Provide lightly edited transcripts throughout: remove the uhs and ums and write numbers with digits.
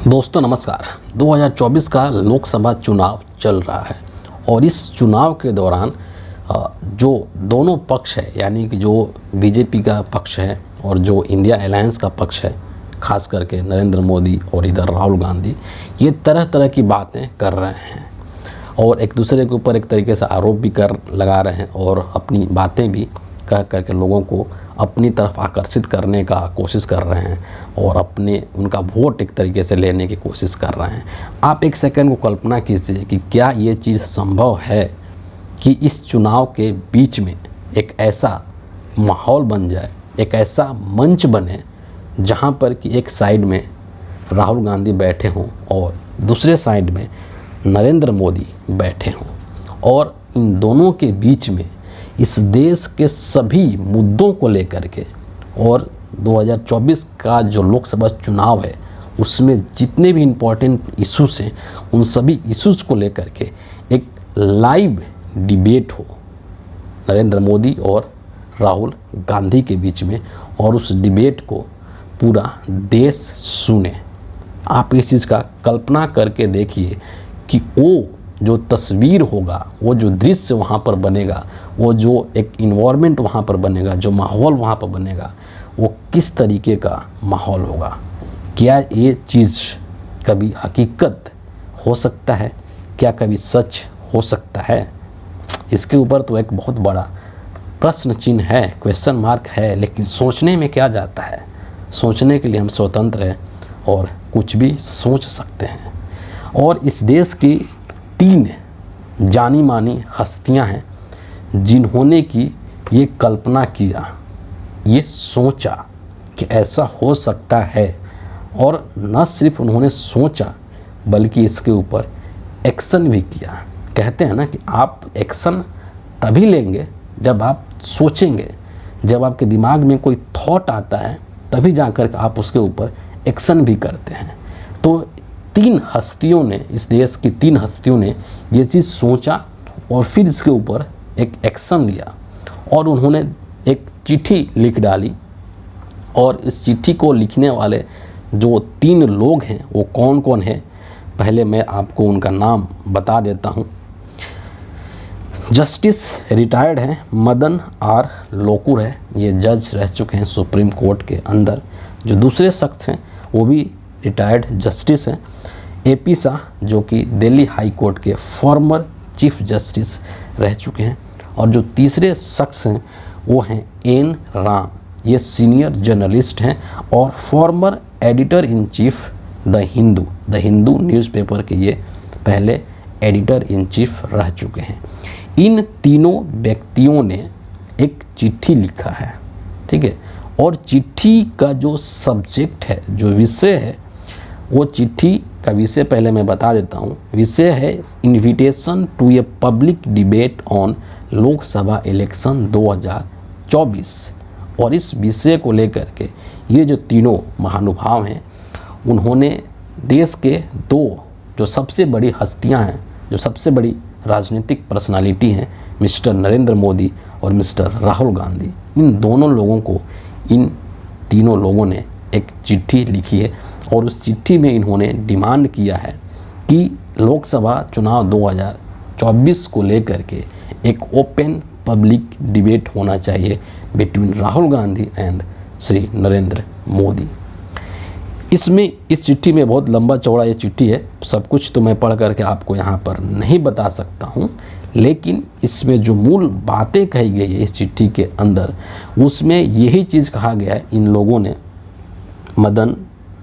दोस्तों नमस्कार। 2024 का लोकसभा चुनाव चल रहा है और इस चुनाव के दौरान जो दोनों पक्ष है, यानी कि जो बीजेपी का पक्ष है और जो इंडिया अलायंस का पक्ष है, खास करके नरेंद्र मोदी और इधर राहुल गांधी, ये तरह तरह की बातें कर रहे हैं और एक दूसरे के ऊपर एक तरीके से आरोप भी लगा रहे हैं और अपनी बातें भी कह करके लोगों को अपनी तरफ आकर्षित करने का कोशिश कर रहे हैं और उनका वोट एक तरीके से लेने की कोशिश कर रहे हैं। आप एक सेकंड को कल्पना कीजिए कि क्या ये चीज़ संभव है कि इस चुनाव के बीच में एक ऐसा माहौल बन जाए, एक ऐसा मंच बने जहाँ पर कि एक साइड में राहुल गांधी बैठे हों और दूसरे साइड में नरेंद्र मोदी बैठे हों और इन दोनों के बीच में इस देश के सभी मुद्दों को लेकर के और 2024 का जो लोकसभा चुनाव है उसमें जितने भी इम्पोर्टेंट इश्यूज हैं उन सभी इश्यूज को लेकर के एक लाइव डिबेट हो नरेंद्र मोदी और राहुल गांधी के बीच में और उस डिबेट को पूरा देश सुने। आप इस चीज़ का कल्पना करके देखिए कि वो जो तस्वीर होगा, वो जो दृश्य वहाँ पर बनेगा, वो जो एक इन्वायरमेंट वहाँ पर बनेगा, जो माहौल वहाँ पर बनेगा, वो किस तरीके का माहौल होगा। क्या ये चीज़ कभी हकीकत हो सकता है? क्या कभी सच हो सकता है? इसके ऊपर तो एक बहुत बड़ा प्रश्न चिन्ह है, क्वेश्चन मार्क है, लेकिन सोचने में क्या जाता है। सोचने के लिए हम स्वतंत्र हैं और कुछ भी सोच सकते हैं। और इस देश की 3 जानी मानी हस्तियां हैं जिन्होंने की ये कल्पना किया, ये सोचा कि ऐसा हो सकता है और न सिर्फ उन्होंने सोचा बल्कि इसके ऊपर एक्शन भी किया। कहते हैं ना कि आप एक्शन तभी लेंगे जब आप सोचेंगे, जब आपके दिमाग में कोई थॉट आता है तभी जाकर आप उसके ऊपर एक्शन भी करते हैं। तो 3 हस्तियों ने, इस देश की 3 हस्तियों ने ये चीज़ सोचा और फिर इसके ऊपर एक एक्शन लिया और उन्होंने एक चिट्ठी लिख डाली। और इस चिट्ठी को लिखने वाले जो 3 लोग हैं वो कौन कौन है, पहले मैं आपको उनका नाम बता देता हूँ। जस्टिस रिटायर्ड हैं मदन आर लोकुर है, ये जज रह चुके हैं सुप्रीम कोर्ट के अंदर। जो दूसरे शख्स हैं वो भी रिटायर्ड जस्टिस हैं, AP शाह, जो कि दिल्ली हाई कोर्ट के फॉर्मर चीफ जस्टिस रह चुके हैं। और जो तीसरे शख्स हैं वो हैं N राम, ये सीनियर जर्नलिस्ट हैं और former editor in chief the Hindu newspaper के ये पहले एडिटर इन चीफ रह चुके हैं। इन तीनों व्यक्तियों ने एक चिट्ठी लिखा है, ठीक है। और चिट्ठी का जो सब्जेक्ट है, जो विषय है, वो चिट्ठी का विषय पहले मैं बता देता हूँ। विषय है invitation to a public debate on Lok Sabha election 2024। और इस विषय को लेकर के ये जो तीनों महानुभाव हैं उन्होंने देश के 2 जो सबसे बड़ी हस्तियाँ हैं, जो सबसे बड़ी राजनीतिक पर्सनालिटी हैं, मिस्टर नरेंद्र मोदी और मिस्टर राहुल गांधी, इन दोनों लोगों को, इन तीनों लोगों ने एक चिट्ठी लिखी है और उस चिट्ठी में इन्होंने डिमांड किया है कि लोकसभा चुनाव 2024 को लेकर के एक ओपन पब्लिक डिबेट होना चाहिए बिटवीन राहुल गांधी एंड श्री नरेंद्र मोदी। इस चिट्ठी में बहुत लंबा चौड़ा ये चिट्ठी है, सब कुछ तो मैं पढ़ करके आपको यहाँ पर नहीं बता सकता हूँ, लेकिन इसमें जो मूल बातें कही गई है इस चिट्ठी के अंदर, उसमें यही चीज़ कहा गया है। इन लोगों ने, मदन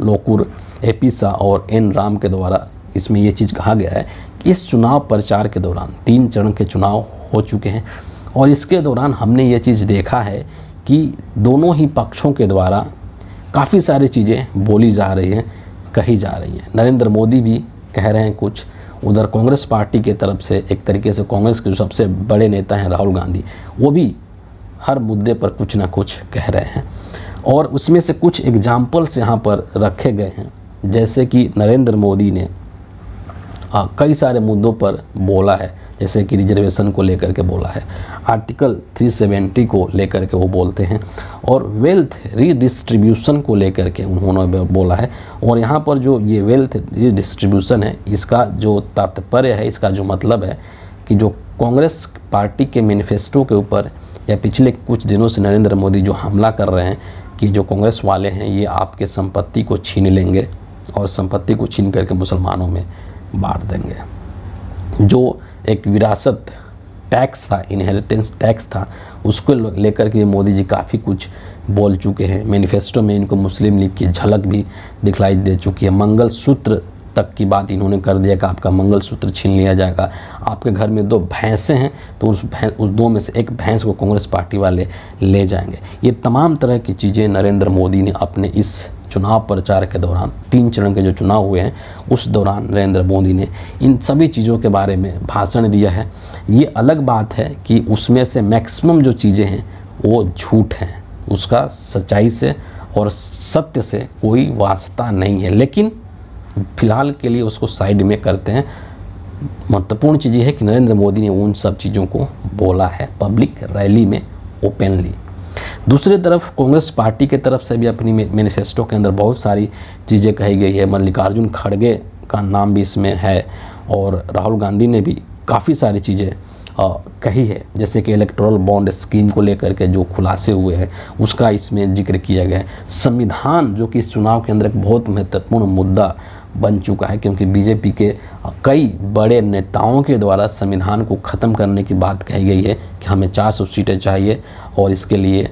लोकुर, AP शाह और N राम के द्वारा इसमें ये चीज़ कहा गया है कि इस चुनाव प्रचार के दौरान 3 चरण के चुनाव हो चुके हैं और इसके दौरान हमने ये चीज़ देखा है कि दोनों ही पक्षों के द्वारा काफ़ी सारी चीज़ें बोली जा रही हैं, कही जा रही हैं। नरेंद्र मोदी भी कह रहे हैं कुछ, उधर कांग्रेस पार्टी के तरफ से एक तरीके से कांग्रेस के जो सबसे बड़े नेता हैं राहुल गांधी, वो भी हर मुद्दे पर कुछ ना कुछ कह रहे हैं। और उसमें से कुछ एग्जाम्पल्स यहाँ पर रखे गए हैं, जैसे कि नरेंद्र मोदी ने कई सारे मुद्दों पर बोला है, जैसे कि रिजर्वेशन को लेकर के बोला है, आर्टिकल 370 को लेकर के वो बोलते हैं, और वेल्थ रीडिस्ट्रीब्यूशन को लेकर के उन्होंने बोला है। और यहाँ पर जो ये वेल्थ रीडिस्ट्रीब्यूशन है, इसका जो तात्पर्य है, इसका जो मतलब है कि जो कांग्रेस पार्टी के मैनिफेस्टो के ऊपर या पिछले कुछ दिनों से नरेंद्र मोदी जो हमला कर रहे हैं कि जो कांग्रेस वाले हैं ये आपके संपत्ति को छीन लेंगे और संपत्ति को छीन करके मुसलमानों में बांट देंगे। जो एक विरासत टैक्स था, इनहेरिटेंस टैक्स था, उसको लेकर के मोदी जी काफ़ी कुछ बोल चुके हैं। मैनिफेस्टो में इनको मुस्लिम लीग की झलक भी दिखलाई दे चुकी है। मंगलसूत्र तक की बात इन्होंने कर दिया कि आपका मंगलसूत्र छीन लिया जाएगा। आपके घर में 2 भैंसें हैं तो उस 2 में से एक भैंस को कांग्रेस पार्टी वाले ले जाएंगे। ये तमाम तरह की चीज़ें नरेंद्र मोदी ने अपने इस चुनाव प्रचार के दौरान, 3 चरण के जो चुनाव हुए हैं उस दौरान नरेंद्र मोदी ने इन सभी चीज़ों के बारे में भाषण दिया है। ये अलग बात है कि उसमें से मैक्सिमम जो चीज़ें हैं वो झूठ हैं, उसका सच्चाई से और सत्य से कोई वास्ता नहीं है, लेकिन फिलहाल के लिए उसको साइड में करते हैं। महत्वपूर्ण चीज़ ये है कि नरेंद्र मोदी ने उन सब चीज़ों को बोला है पब्लिक रैली में ओपनली। दूसरी तरफ कांग्रेस पार्टी के तरफ से भी अपनी मैनिफेस्टो के अंदर बहुत सारी चीज़ें कही गई है। मल्लिकार्जुन खड़गे का नाम भी इसमें है और राहुल गांधी ने भी काफ़ी सारी चीज़ें कही है, जैसे कि इलेक्टोरल बॉन्ड स्कीम को लेकर के जो खुलासे हुए हैं उसका इसमें जिक्र किया गया है। संविधान जो कि इस चुनाव के अंदर एक बहुत महत्वपूर्ण मुद्दा बन चुका है, क्योंकि बीजेपी के कई बड़े नेताओं के द्वारा संविधान को ख़त्म करने की बात कही गई है कि हमें 400 सीटें चाहिए और इसके लिए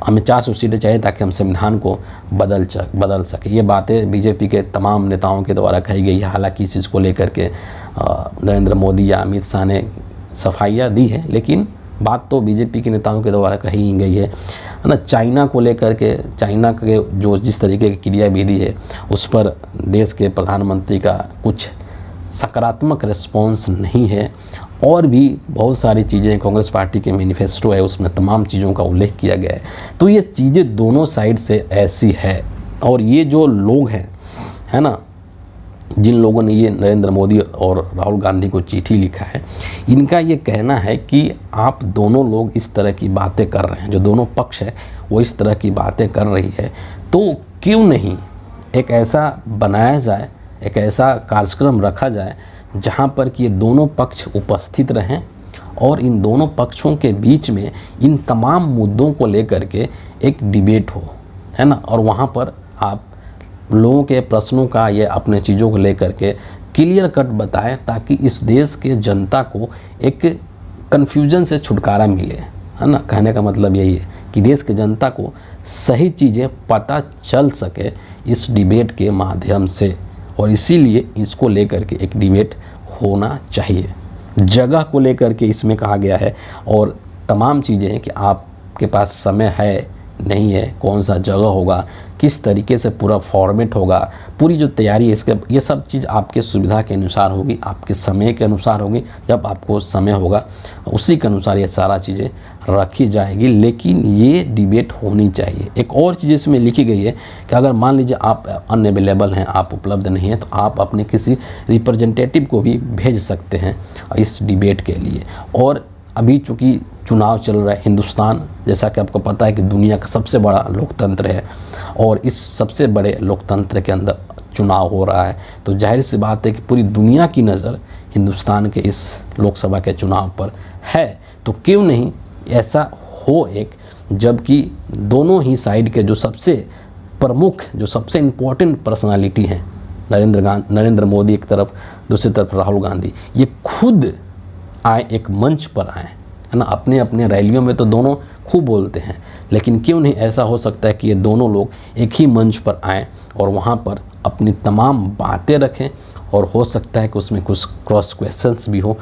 हमें 400 सीटें चाहिए ताकि हम संविधान को बदल सके। ये बातें बीजेपी के तमाम नेताओं के द्वारा कही गई है। हालांकि इस चीज़ को लेकर के नरेंद्र मोदी या अमित शाह ने सफाइयाँ दी है, लेकिन बात तो बीजेपी के नेताओं के द्वारा कही गई है ना। चाइना को लेकर के, चाइना के जो जिस तरीके की क्रियाविधि है उस पर देश के प्रधानमंत्री का कुछ सकारात्मक रिस्पॉन्स नहीं है। और भी बहुत सारी चीज़ें कांग्रेस पार्टी के मैनिफेस्टो है उसमें तमाम चीज़ों का उल्लेख किया गया है। तो ये चीज़ें दोनों साइड से ऐसी है। और ये जो लोग हैं, है ना, जिन लोगों ने ये नरेंद्र मोदी और राहुल गांधी को चिट्ठी लिखा है, इनका ये कहना है कि आप दोनों लोग इस तरह की बातें कर रहे हैं, जो दोनों पक्ष है वो इस तरह की बातें कर रही है, तो क्यों नहीं एक ऐसा बनाया जाए, एक ऐसा कार्यक्रम रखा जाए जहाँ पर कि ये दोनों पक्ष उपस्थित रहें और इन दोनों पक्षों के बीच में इन तमाम मुद्दों को लेकर के एक डिबेट हो, है ना। और वहाँ पर आप लोगों के प्रश्नों का ये अपने चीज़ों को लेकर के क्लियर कट बताएं, ताकि इस देश के जनता को एक कन्फ्यूजन से छुटकारा मिले, है ना। कहने का मतलब यही है कि देश के जनता को सही चीज़ें पता चल सके इस डिबेट के माध्यम से, और इसीलिए इसको लेकर के एक डिबेट होना चाहिए। जगह को लेकर के इसमें कहा गया है और तमाम चीज़ें हैं कि आपके पास समय है नहीं है, कौन सा जगह होगा, किस तरीके से पूरा फॉर्मेट होगा, पूरी जो तैयारी है इसके, ये सब चीज़ आपके सुविधा के अनुसार होगी, आपके समय के अनुसार होगी। जब आपको समय होगा उसी के अनुसार ये सारा चीज़ें रखी जाएगी, लेकिन ये डिबेट होनी चाहिए। एक और चीज़ इसमें लिखी गई है कि अगर मान लीजिए आप अनअवेलेबल हैं, आप उपलब्ध नहीं हैं, तो आप अपने किसी रिप्रेजेंटेटिव को भी भेज सकते हैं इस डिबेट के लिए। और अभी चूँकि चुनाव चल रहा है, हिंदुस्तान जैसा कि आपको पता है कि दुनिया का सबसे बड़ा लोकतंत्र है, और इस सबसे बड़े लोकतंत्र के अंदर चुनाव हो रहा है, तो जाहिर सी बात है कि पूरी दुनिया की नज़र हिंदुस्तान के इस लोकसभा के चुनाव पर है। तो क्यों नहीं ऐसा हो एक, जबकि दोनों ही साइड के जो सबसे प्रमुख, जो सबसे इम्पोर्टेंट पर्सनालिटी हैं, नरेंद्र मोदी एक तरफ, दूसरी तरफ राहुल गांधी, ये खुद आए, एक मंच पर आए, है ना। अपने अपने रैलियों में तो दोनों खूब बोलते हैं, लेकिन क्यों नहीं ऐसा हो सकता है कि ये दोनों लोग एक ही मंच पर आएँ और वहाँ पर अपनी तमाम बातें रखें, और हो सकता है कि उसमें कुछ क्रॉस क्वेश्चंस भी हो,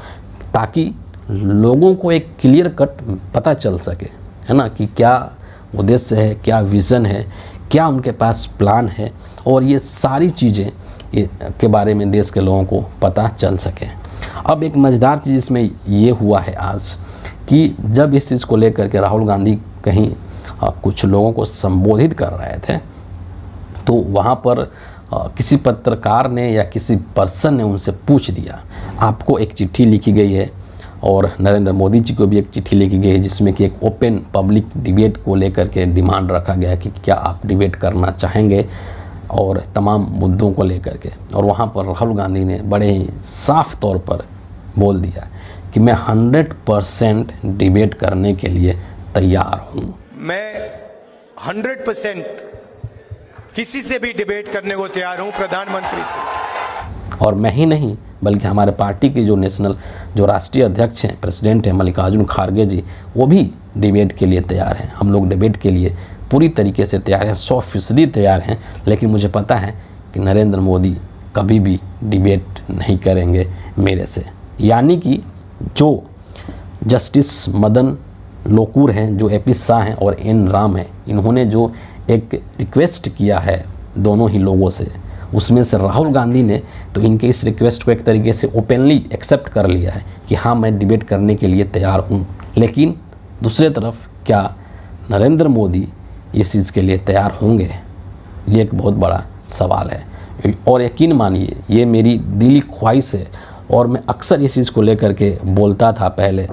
ताकि लोगों को एक क्लियर कट पता चल सके, है ना, कि क्या उद्देश्य है, क्या विज़न है, क्या उनके पास प्लान है, और ये सारी चीज़ें के बारे में देश के लोगों को पता चल सके। अब एक मज़ेदार चीज़ इसमें ये हुआ है आज कि जब इस चीज़ को लेकर के राहुल गांधी कहीं कुछ लोगों को संबोधित कर रहे थे, तो वहाँ पर किसी पत्रकार ने या किसी पर्सन ने उनसे पूछ दिया। आपको एक चिट्ठी लिखी गई है और नरेंद्र मोदी जी को भी एक चिट्ठी लिखी गई है जिसमें कि एक ओपन पब्लिक डिबेट को लेकर के डिमांड रखा गया है कि क्या आप डिबेट करना चाहेंगे और तमाम मुद्दों को लेकर के। और वहाँ पर राहुल गांधी ने बड़े ही साफ तौर पर बोल दिया कि मैं 100% डिबेट करने के लिए तैयार हूँ। मैं 100% किसी से भी डिबेट करने को तैयार हूँ, प्रधानमंत्री से। और मैं ही नहीं बल्कि हमारे पार्टी के जो राष्ट्रीय अध्यक्ष हैं, प्रेसिडेंट हैं मल्लिकार्जुन खड़गे जी, वो भी डिबेट के लिए तैयार हैं। हम लोग डिबेट के लिए पूरी तरीके से तैयार हैं, 100% तैयार हैं। लेकिन मुझे पता है कि नरेंद्र मोदी कभी भी डिबेट नहीं करेंगे मेरे से। यानी कि जो जस्टिस मदन लोकुर हैं, जो AP शाह हैं और N राम हैं, इन्होंने जो एक रिक्वेस्ट किया है दोनों ही लोगों से, उसमें से राहुल गांधी ने तो इनके इस रिक्वेस्ट को एक तरीके से ओपनली एक्सेप्ट कर लिया है कि हाँ मैं डिबेट करने के लिए तैयार हूँ। लेकिन दूसरी तरफ क्या नरेंद्र मोदी इस चीज़ के लिए तैयार होंगे, ये एक बहुत बड़ा सवाल है। और यकीन मानिए ये मेरी दिली ख्वाहिश है और मैं अक्सर इस चीज़ को लेकर के बोलता था पहले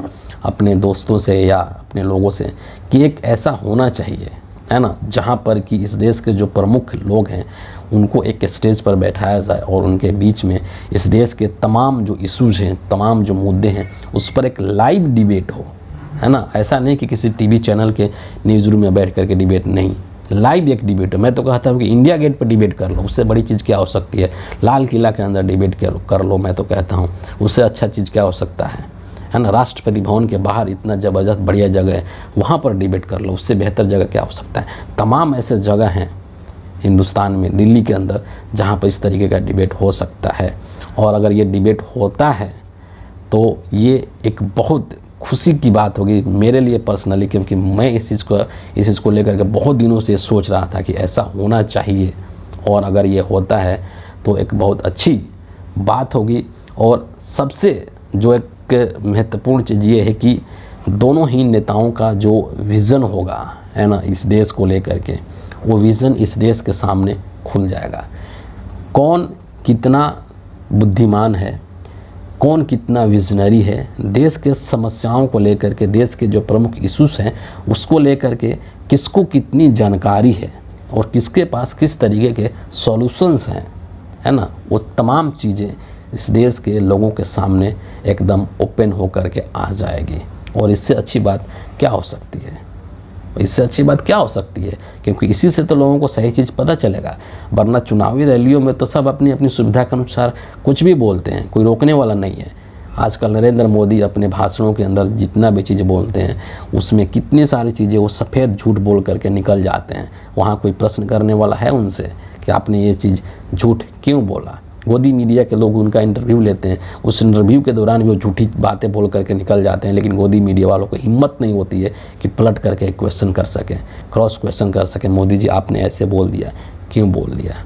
अपने दोस्तों से या अपने लोगों से कि एक ऐसा होना चाहिए, है ना, जहाँ पर कि इस देश के जो प्रमुख लोग हैं उनको एक स्टेज पर बैठाया जाए और उनके बीच में इस देश के तमाम जो इश्यूज़ हैं, तमाम जो मुद्दे हैं, उस पर एक लाइव डिबेट हो, है ना। ऐसा नहीं कि किसी TV चैनल के न्यूज़ रूम में बैठ करके डिबेट, नहीं, लाइव एक डिबेट हो। मैं तो कहता हूँ कि इंडिया गेट पर डिबेट कर लो, उससे बड़ी चीज़ क्या हो सकती है। लाल किला के अंदर डिबेट कर लो, मैं तो कहता हूँ उससे अच्छा चीज़ क्या हो सकता है ना। राष्ट्रपति भवन के बाहर इतना ज़बरदस्त बढ़िया जगह है, वहाँ पर डिबेट कर लो, उससे बेहतर जगह क्या हो सकता है। तमाम ऐसे जगह हैं हिंदुस्तान में, दिल्ली के अंदर, जहाँ पर इस तरीके का डिबेट हो सकता है। और अगर ये डिबेट होता है तो ये एक बहुत खुशी की बात होगी मेरे लिए पर्सनली, क्योंकि मैं इस चीज़ को लेकर के बहुत दिनों से सोच रहा था कि ऐसा होना चाहिए। और अगर ये होता है तो एक बहुत अच्छी बात होगी। और सबसे जो एक महत्वपूर्ण चीज़ ये है कि दोनों ही नेताओं का जो विज़न होगा, है ना, इस देश को लेकर के, वो विज़न इस देश के सामने खुल जाएगा। कौन कितना बुद्धिमान है, कौन कितना विजनरी है, देश के समस्याओं को लेकर के, देश के जो प्रमुख इश्यूज़ हैं उसको लेकर के किसको कितनी जानकारी है और किसके पास किस तरीके के सॉल्यूशंस हैं, है ना, वो तमाम चीज़ें इस देश के लोगों के सामने एकदम ओपन होकर के आ जाएगी। और इससे अच्छी बात क्या हो सकती है, इससे अच्छी बात क्या हो सकती है, क्योंकि इसी से तो लोगों को सही चीज़ पता चलेगा। वरना चुनावी रैलियों में तो सब अपनी अपनी सुविधा के अनुसार कुछ भी बोलते हैं, कोई रोकने वाला नहीं है। आजकल नरेंद्र मोदी अपने भाषणों के अंदर जितना भी चीज़ बोलते हैं उसमें कितनी सारी चीज़ें वो सफ़ेद झूठ बोल करके निकल जाते हैं। वहाँ कोई प्रश्न करने वाला है उनसे कि आपने ये चीज़ झूठ क्यों बोला। गोदी मीडिया के लोग उनका इंटरव्यू लेते हैं, उस इंटरव्यू के दौरान भी वो झूठी बातें बोल करके निकल जाते हैं। लेकिन गोदी मीडिया वालों को हिम्मत नहीं होती है कि पलट करके क्वेश्चन कर सकें, क्रॉस क्वेश्चन कर सकें, मोदी जी आपने ऐसे बोल दिया, क्यों बोल दिया,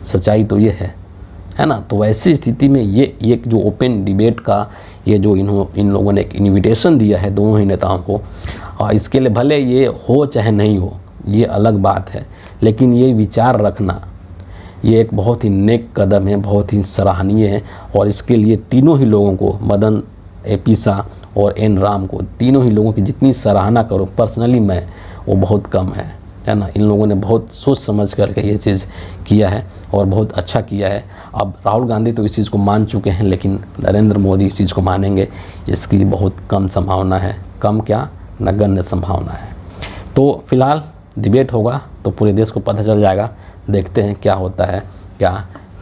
सच्चाई तो ये है ना। तो वैसी स्थिति में ये जो ओपन डिबेट का ये जो इन लोगों ने एक इन्विटेशन दिया है दोनों ही नेताओं को, और इसके लिए भले ये हो चाहे नहीं हो, ये अलग बात है, लेकिन ये विचार रखना ये एक बहुत ही नेक कदम है, बहुत ही सराहनीय है। और इसके लिए तीनों ही लोगों को, मदन, AP शाह और N राम को, तीनों ही लोगों की जितनी सराहना करो पर्सनली मैं, वो बहुत कम है ना। इन लोगों ने बहुत सोच समझ करके ये चीज़ किया है और बहुत अच्छा किया है। अब राहुल गांधी तो इस चीज़ को मान चुके हैं, लेकिन नरेंद्र मोदी इस चीज़ को मानेंगे इसकी बहुत कम संभावना है, कम क्या नगण्य संभावना है। तो फिलहाल डिबेट होगा तो पूरे देश को पता चल जाएगा, देखते हैं क्या होता है क्या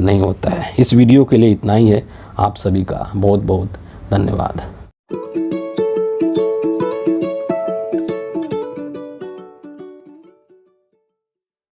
नहीं होता है। इस वीडियो के लिए इतना ही है। आप सभी का बहुत बहुत धन्यवाद।